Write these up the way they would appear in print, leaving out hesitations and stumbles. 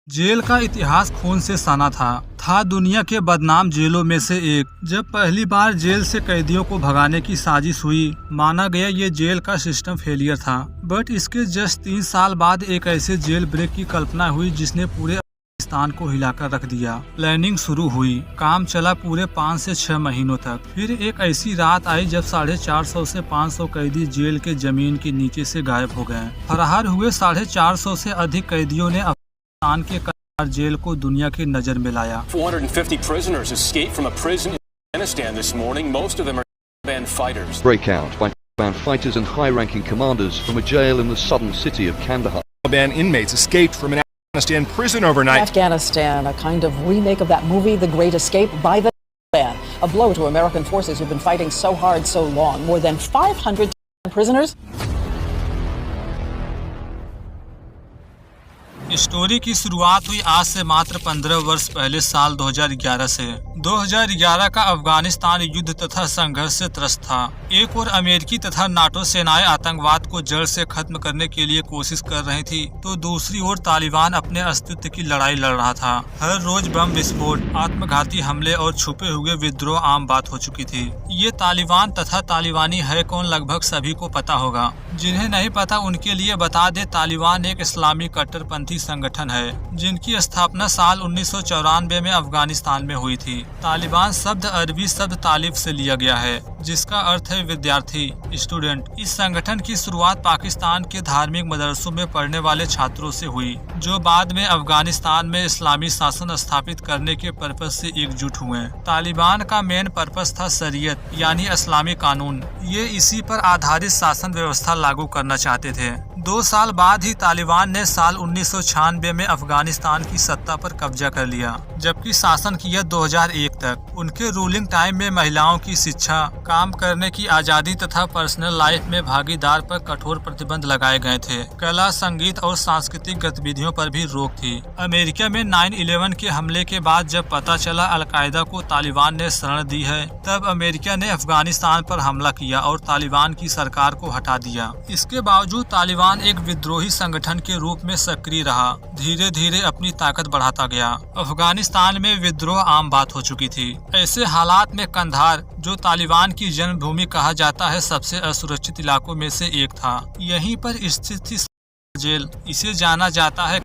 Jail का इतिहास खून से सना था दुनिया के बदनाम जेलों में से एक। जब पहली बार जेल से कैदियों को भगाने की साजिश हुई, माना गया ये जेल का सिस्टम फेलियर था। बट इसके जस्ट 3 साल बाद एक ऐसे जेल ब्रेक की कल्पना हुई जिसने पूरे अफगानिस्तान को हिलाकर रख दिया। प्लानिंग शुरू हुई, काम चला पूरे 5 से 6 महीनों तक। फिर एक ऐसी रात आई जब 450 से 500 कैदी जेल के जमीन के नीचे से गायब हो गए। फरार हुए 450 से अधिक कैदियों ने अफगानिस्तान के जेल को दुनिया की नजर में लाया। 450 prisoners escaped from a prison in Afghanistan this morning. Most of them are Taliban fighters. Breakout by Taliban fighters and high-ranking commanders from a jail in the southern city of Kandahar. Taliban inmates escaped from an Afghanistan prison overnight. Afghanistan, a kind of remake of that movie, The Great Escape, by the Taliban. A blow to American forces who've been fighting so hard so long. More than 500 prisoners. Story की शुरुआत हुई आज से मात्र 15 वर्ष पहले साल 2011 से। 2011 का अफगानिस्तान युद्ध तथा संघर्ष से त्रस्त था। एक और अमेरिकी तथा नाटो सेनाएं आतंकवाद को जड़ से खत्म करने के लिए कोशिश कर रही थी, तो दूसरी ओर तालिबान अपने अस्तित्व की लड़ाई लड़ रहा था। हर रोज बम विस्फोट, आत्मघाती हमले और छुपे हुए विद्रोह आम बात हो चुकी थी। ये तालिबान तथा तालिबानी है कौन लगभग सभी को पता होगा। जिन्हें नहीं पता उनके लिए बता दे, तालिबान एक इस्लामी कट्टरपंथी संगठन है जिनकी स्थापना साल 1994 में अफगानिस्तान में हुई थी। तालिबान शब्द अरबी शब्द तालिब से लिया गया है, जिसका अर्थ है विद्यार्थी, स्टूडेंट। इस संगठन की शुरुआत पाकिस्तान के धार्मिक मदरसों में पढ़ने वाले छात्रों से हुई, जो बाद में अफगानिस्तान में इस्लामी शासन स्थापित करने के पर्पज से एकजुट हुए। तालिबान का मेन पर्पज था शरीयत यानी इस्लामी कानून। ये इसी पर आधारित शासन व्यवस्था लागू करना चाहते थे। 2 साल बाद ही तालिबान ने साल 1996 में अफगानिस्तान की सत्ता पर कब्जा कर लिया, जबकि शासन किया 2001 तक। उनके रूलिंग टाइम में महिलाओं की शिक्षा, काम करने की आजादी तथा पर्सनल लाइफ में भागीदार पर कठोर प्रतिबंध लगाए गए थे। कला, संगीत और सांस्कृतिक गतिविधियों पर भी रोक थी। अमेरिका में 9/11 के हमले के बाद जब पता चला अलकायदा को तालिबान ने शरण दी है, तब अमेरिका ने अफगानिस्तान पर हमला किया और तालिबान की सरकार को हटा दिया। इसके बावजूद तालिबान एक विद्रोही संगठन के रूप में सक्रिय रहा, धीरे धीरे अपनी ताकत बढ़ाता गया। अफगानिस्तान में विद्रोह आम बात हो चुकी थी। ऐसे हालात में कंधार, जो तालिबान की जन्मभूमि कहा जाता है, सबसे असुरक्षित इलाकों में से एक था। यहीं पर स्थित थी जेल। इसे जाना जाता है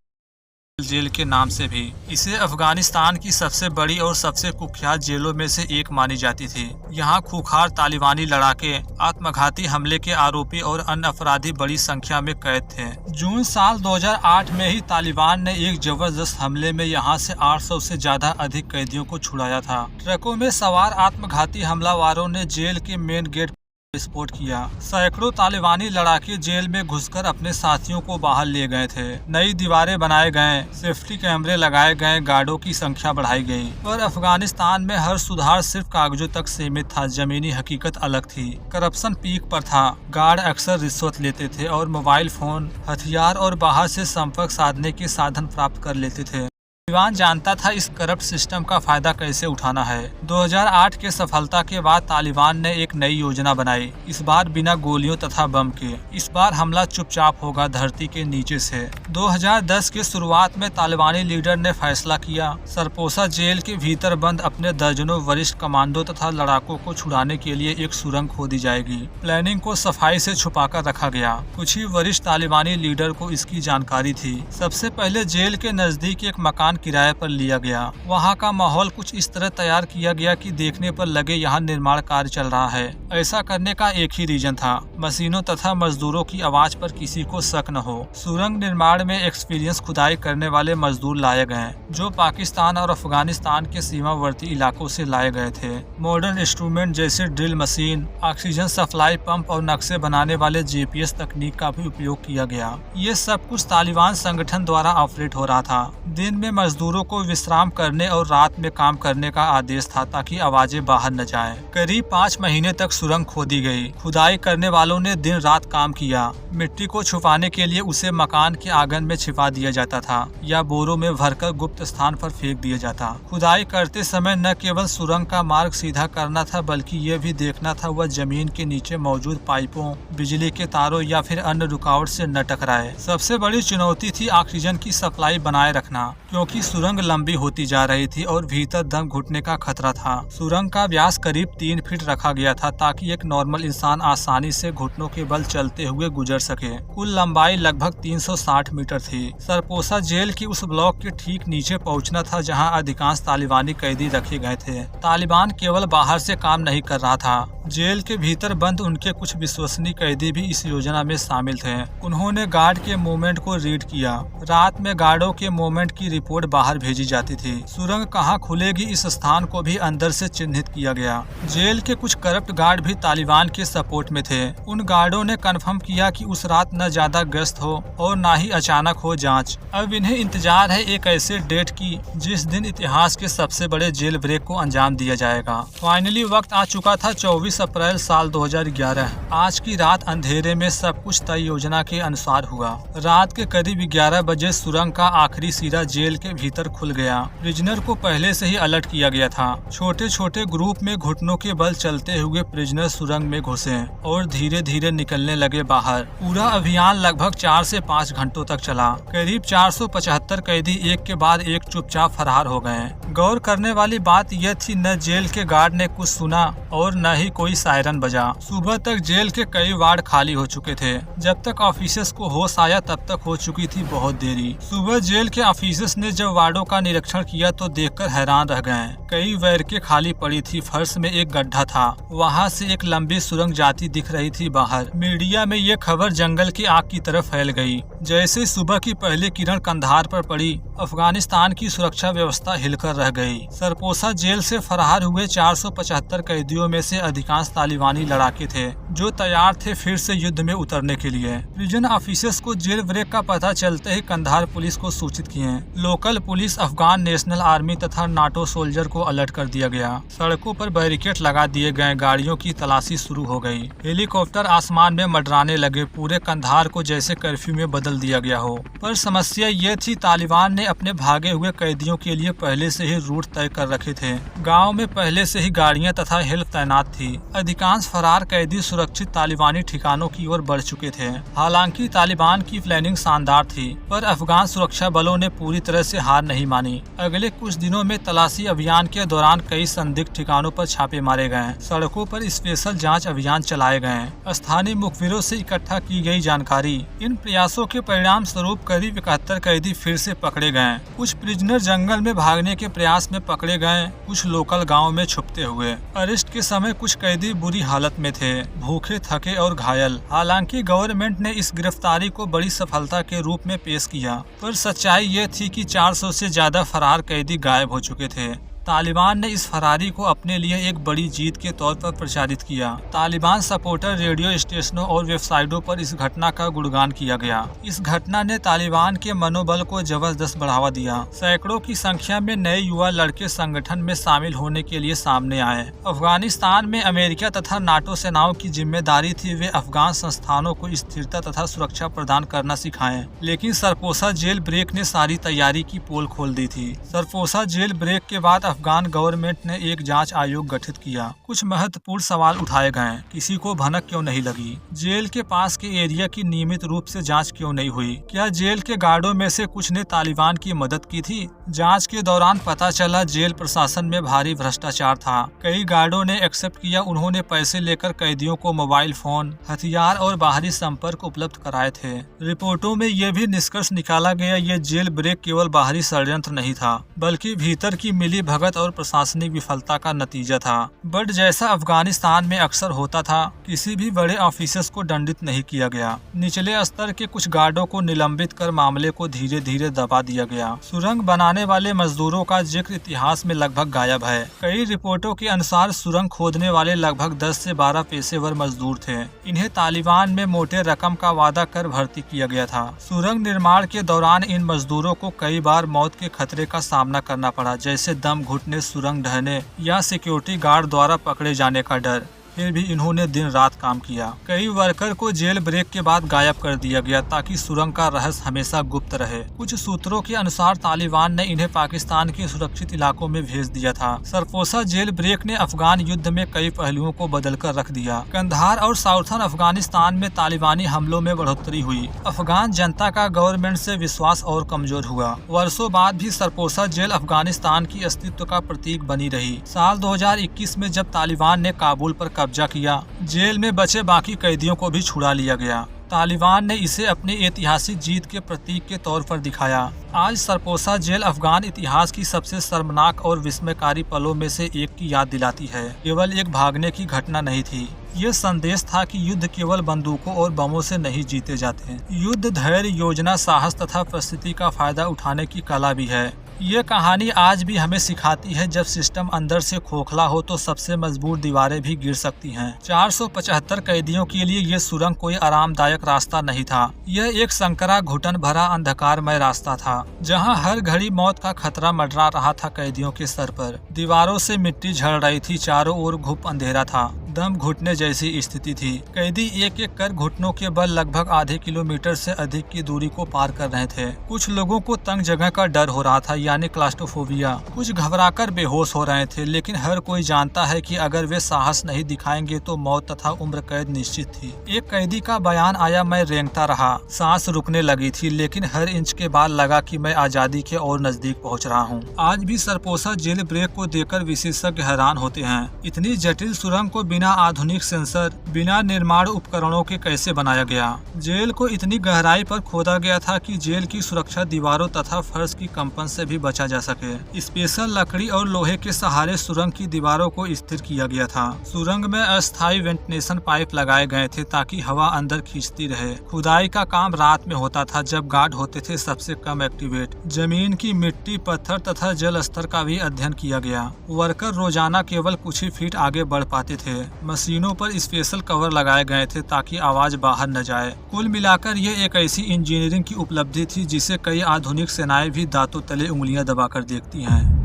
जेल के नाम से भी। इसे अफगानिस्तान की सबसे बड़ी और सबसे कुख्यात जेलों में से एक मानी जाती थी। यहाँ खूंखार तालिबानी लड़ाके, आत्मघाती हमले के आरोपी और अन्य अपराधी बड़ी संख्या में कैद थे। जून साल 2008 में ही तालिबान ने एक जबरदस्त हमले में यहाँ से 800 से ज्यादा अधिक कैदियों को छुड़ाया था। ट्रकों में सवार आत्मघाती हमलावरों ने जेल के मेन गेट विस्फोट किया। सैकड़ों तालिबानी लड़ाके जेल में घुसकर अपने साथियों को बाहर ले गए थे। नई दीवारें बनाए गए, सेफ्टी कैमरे लगाए गए, गार्डों की संख्या बढ़ाई गई। पर अफगानिस्तान में हर सुधार सिर्फ कागजों तक सीमित था। जमीनी हकीकत अलग थी। करप्शन पीक पर था। गार्ड अक्सर रिश्वत लेते थे और मोबाइल फोन, हथियार और बाहर से संपर्क साधने के साधन प्राप्त कर लेते थे। तालिबान जानता था इस करप्ट सिस्टम का फायदा कैसे उठाना है। 2008 के सफलता के बाद तालिबान ने एक नई योजना बनाई, इस बार बिना गोलियों तथा बम के। इस बार हमला चुपचाप होगा, धरती के नीचे से। 2010 के शुरुआत में तालिबानी लीडर ने फैसला किया, सरपोसा जेल के भीतर बंद अपने दर्जनों वरिष्ठ कमांडो तथा लड़ाकों को छुड़ाने के लिए एक सुरंग खोदी जाएगी। प्लानिंग को सफाई से छुपाकर रखा गया। कुछ ही वरिष्ठ तालिबानी लीडर को इसकी जानकारी थी। सबसे पहले जेल के नजदीक एक मकान किराए पर लिया गया। वहाँ का माहौल कुछ इस तरह तैयार किया गया कि देखने पर लगे यहाँ निर्माण कार्य चल रहा है। ऐसा करने का एक ही रीजन था, मशीनों तथा मजदूरों की आवाज पर किसी को शक न हो। सुरंग निर्माण में एक्सपीरियंस खुदाई करने वाले मजदूर लाए गए, जो पाकिस्तान और अफगानिस्तान के सीमावर्ती इलाकों से लाए गए थे। मॉडर्न इंस्ट्रूमेंट जैसे drill machine, oxygen supply pump और नक्शे बनाने वाले GPS तकनीक का भी उपयोग किया गया। ये सब कुछ तालिबान संगठन द्वारा ऑपरेट हो रहा था। दिन में मजदूरों को विश्राम करने और रात में काम करने का आदेश था ताकि आवाजें बाहर न जाएं। करीब 5 महीने तक सुरंग खोदी गई। खुदाई करने वालों ने दिन रात काम किया। मिट्टी को छुपाने के लिए उसे मकान के आंगन में छिपा दिया जाता था या बोरों में भरकर गुप्त स्थान पर फेंक दिया जाता। खुदाई करते समय न केवल सुरंग का मार्ग सीधा करना था बल्कि ये भी देखना था वह जमीन के नीचे मौजूद पाइपों, बिजली के तारों या फिर अन्य रुकावट से न टकराए। सबसे बड़ी चुनौती थी ऑक्सीजन की सप्लाई बनाए रखना, क्योंकि सुरंग लंबी होती जा रही थी और भीतर दम घुटने का खतरा था। सुरंग का व्यास करीब 3 फीट रखा गया था ताकि एक नॉर्मल इंसान आसानी से घुटनों के बल चलते हुए गुजर सके। कुल लंबाई लगभग 360 मीटर थी। सरपोसा जेल की उस ब्लॉक के ठीक नीचे पहुंचना था जहां अधिकांश तालिबानी कैदी रखे गए थे। तालिबान केवल बाहर से काम नहीं कर रहा था, जेल के भीतर बंद उनके कुछ विश्वसनीय कैदी भी इस योजना में शामिल थे। उन्होंने गार्ड के मूवमेंट को रीड किया। रात में गार्डों के मूवमेंट की रिपोर्ट बाहर भेजी जाती थी। सुरंग कहाँ खुलेगी इस स्थान को भी अंदर से चिन्हित किया गया। जेल के कुछ करप्ट गार्ड भी तालिबान के सपोर्ट में थे। उन गार्डों ने कंफर्म किया कि उस रात न ज्यादा ग्रस्त हो और न ही अचानक हो जांच। अब इन्हें इंतजार है एक ऐसे डेट की जिस दिन इतिहास के सबसे बड़े जेल ब्रेक को अंजाम दिया जाएगा। फाइनली वक्त आ चुका था 24 अप्रैल साल 2011। आज की रात अंधेरे में सब कुछ तय योजना के अनुसार हुआ। रात के करीब 11 बजे सुरंग का आखिरी सिरा जेल के भीतर खुल गया। प्रिजनर को पहले से ही अलर्ट किया गया था। छोटे छोटे ग्रुप में घुटनों के बल चलते हुए प्रिजनर सुरंग में घुसे और धीरे धीरे निकलने लगे बाहर। पूरा अभियान लगभग 4 से 5 घंटों तक चला। करीब 475 कैदी एक के बाद एक चुपचाप फरार हो गए। गौर करने वाली बात यह थी न जेल के गार्ड ने कुछ सुना और न ही कोई सायरन बजा। सुबह तक जेल के कई वार्ड खाली हो चुके थे। जब तक ऑफिसर्स को होश आया तब तक हो चुकी थी बहुत देरी। सुबह जेल के ऑफिसर्स ने जब वार्डों का निरीक्षण किया तो देखकर हैरान रह गए। कई बैरकें खाली पड़ी थी। फर्श में एक गड्ढा था, वहाँ से एक लंबी सुरंग जाती दिख रही थी बाहर। मीडिया में ये खबर जंगल की आग की तरफ फैल गई। जैसे सुबह की पहली किरण कंधार पर पड़ी, अफगानिस्तान की सुरक्षा व्यवस्था हिलकर रह गई। सरपोसा जेल से फरार हुए 475 कैदियों में से अधिकांश तालिबानी लड़ाके थे जो तैयार थे फिर से युद्ध में उतरने के लिए। प्रिजन ऑफिसर्स को जेल ब्रेक का पता चलते ही कंधार पुलिस को सूचित किए। Local police, Afghan national army तथा नाटो सोल्जर को अलर्ट कर दिया गया। सड़कों पर बैरिकेड लगा दिए गए। गाड़ियों की तलाशी शुरू हो गई। हेलीकॉप्टर आसमान में मंडराने लगे। पूरे कंधार को जैसे कर्फ्यू में बदल दिया गया हो। पर समस्या ये थी, तालिबान ने अपने भागे हुए कैदियों के लिए पहले से ही रूट तय कर रखे थे। गाँव में पहले से ही गाड़ियाँ तथा हेल्प तैनात थी। अधिकांश फरार कैदी सुरक्षित तालिबानी ठिकानों की ओर बढ़ चुके थे। हालांकि तालिबान की प्लानिंग शानदार थी, पर अफगान सुरक्षा बलों ने पूरी तरह से हार नहीं मानी। अगले कुछ दिनों में तलाशी अभियान के दौरान कई संदिग्ध ठिकानों पर छापे मारे गए। सड़कों पर स्पेशल जांच अभियान चलाए गए। स्थानीय मुखबिरों से इकट्ठा की गई जानकारी। इन प्रयासों के परिणाम स्वरूप करीब 71 कैदी फिर से पकड़े गए। कुछ प्रिजनर जंगल में भागने के प्रयास में पकड़े गए, कुछ लोकल गाँव में छुपते हुए। अरेस्ट के समय कुछ कैदी बुरी हालत में थे, भूखे, थके और घायल। हालांकि गवर्नमेंट ने इस गिरफ्तारी को बड़ी सफलता के रूप में पेश किया, पर सच्चाई ये थी कि 400 से ज्यादा फरार कैदी गायब हो चुके थे। तालिबान ने इस फरारी को अपने लिए एक बड़ी जीत के तौर पर प्रचारित किया। तालिबान सपोर्टर रेडियो स्टेशनों और वेबसाइटों पर इस घटना का गुणगान किया गया। इस घटना ने तालिबान के मनोबल को जबरदस्त बढ़ावा दिया। सैकड़ों की संख्या में नए युवा लड़के संगठन में शामिल होने के लिए सामने आए। अफगानिस्तान में अमेरिका तथा नाटो सेनाओं की जिम्मेदारी थी वे अफगान संस्थानों को स्थिरता तथा सुरक्षा प्रदान करना सिखाएं। लेकिन सरपोसा जेल ब्रेक ने सारी तैयारी की पोल खोल दी थी। सरपोसा जेल ब्रेक के बाद अफगान गवर्नमेंट ने एक जांच आयोग गठित किया। कुछ महत्वपूर्ण सवाल उठाए गए। किसी को भनक क्यों नहीं लगी? जेल के पास के एरिया की नियमित रूप से जांच क्यों नहीं हुई? क्या जेल के गार्डों में से कुछ ने तालिबान की मदद की थी? जांच के दौरान पता चला जेल प्रशासन में भारी भ्रष्टाचार था। कई गार्डों ने एक्सेप्ट किया। उन्होंने पैसे लेकर कैदियों को मोबाइल फोन, हथियार और बाहरी संपर्क उपलब्ध कराए थे। रिपोर्टों में यह भी निष्कर्ष निकाला गया ये जेल ब्रेक केवल बाहरी षड्यंत्र नहीं था, बल्कि भीतर की मिली भगत लागत और प्रशासनिक विफलता का नतीजा था। बट जैसा अफगानिस्तान में अक्सर होता था, किसी भी बड़े ऑफिसर्स को दंडित नहीं किया गया। निचले स्तर के कुछ गार्डों को निलंबित कर मामले को धीरे धीरे दबा दिया गया। सुरंग बनाने वाले मजदूरों का जिक्र इतिहास में लगभग गायब है। कई रिपोर्टों के अनुसार सुरंग खोदने वाले लगभग 10 से 12 पेशेवर मजदूर थे। इन्हें तालिबान में मोटे रकम का वादा कर भर्ती किया गया था। सुरंग निर्माण के दौरान इन मजदूरों को कई बार मौत के खतरे का सामना करना पड़ा, जैसे दम घुटने, सुरंग ढहने या सिक्योरिटी गार्ड द्वारा पकड़े जाने का डर। फिर भी इन्होंने दिन रात काम किया। कई वर्कर को जेल ब्रेक के बाद गायब कर दिया गया ताकि सुरंग का रहस्य हमेशा गुप्त रहे। कुछ सूत्रों के अनुसार तालिबान ने इन्हें पाकिस्तान के सुरक्षित इलाकों में भेज दिया था। सरपोसा जेल ब्रेक ने अफगान युद्ध में कई पहलुओं को बदल कर रख दिया। कंधार और साउथर्न अफगानिस्तान में तालिबानी हमलों में बढ़ोतरी हुई। अफगान जनता का गवर्नमेंट से विश्वास और कमजोर हुआ। वर्षों बाद भी सरपोसा जेल अफगानिस्तान की अस्तित्व का प्रतीक बनी रही। साल 2021 में जब तालिबान ने काबुल पर कब्जा किया, जेल में बचे बाकी कैदियों को भी छुड़ा लिया गया। तालिबान ने इसे अपनी ऐतिहासिक जीत के प्रतीक के तौर पर दिखाया। आज सरपोसा जेल अफगान इतिहास की सबसे शर्मनाक और विस्मयकारी पलों में से एक की याद दिलाती है। केवल एक भागने की घटना नहीं थी, ये संदेश था कि युद्ध केवल बंदूकों और बमों से नहीं जीते जाते। युद्ध धैर्य, योजना, साहस तथा परिस्थिति का फायदा उठाने की कला भी है। ये कहानी आज भी हमें सिखाती है, जब सिस्टम अंदर से खोखला हो तो सबसे मजबूत दीवारें भी गिर सकती हैं। 475 कैदियों के लिए ये सुरंग कोई आरामदायक रास्ता नहीं था। यह एक संकरा, घुटन भरा, अंधकारमय रास्ता था, जहां हर घड़ी मौत का खतरा मंडरा रहा था कैदियों के सर पर। दीवारों से मिट्टी झड़ रही थी, चारों ओर घुप अंधेरा था, दम घुटने जैसी स्थिति थी। कैदी एक एक कर घुटनों के बल लगभग आधे किलोमीटर से अधिक की दूरी को पार कर रहे थे। कुछ लोगों को तंग जगह का डर हो रहा था, यानी क्लास्ट्रोफोबिया। कुछ घबराकर बेहोश हो रहे थे, लेकिन हर कोई जानता है कि अगर वे साहस नहीं दिखाएंगे तो मौत तथा उम्र कैद निश्चित थी। एक कैदी का बयान आया, मैं रेंगता रहा, सांस रुकने लगी थी, लेकिन हर इंच के बाद लगा कि मैं आजादी के और नजदीक पहुंच रहा हूं। आज भी सरपोसा जेल ब्रेक को देखकर विशेषज्ञ हैरान होते हैं। इतनी जटिल सुरंग को बिना आधुनिक सेंसर, बिना निर्माण उपकरणों के कैसे बनाया गया? जेल को इतनी गहराई पर खोदा गया था कि जेल की सुरक्षा दीवारों तथा फर्श की कंपन से भी बचा जा सके। स्पेशल लकड़ी और लोहे के सहारे सुरंग की दीवारों को स्थिर किया गया था। सुरंग में अस्थायी वेंटिलेशन पाइप लगाए गए थे ताकि हवा अंदर खींचती रहे। खुदाई का काम रात में होता था, जब गार्ड होते थे सबसे कम एक्टिवेट। जमीन की मिट्टी, पत्थर तथा जल स्तर का भी अध्ययन किया गया। वर्कर रोजाना केवल कुछ ही फीट आगे बढ़ पाते थे। मशीनों पर स्पेशल कवर लगाए गए थे ताकि आवाज बाहर न जाए। कुल मिलाकर ये एक ऐसी इंजीनियरिंग की उपलब्धि थी जिसे कई आधुनिक सेनाएं भी दांतों तले उंगलियां दबाकर देखती हैं।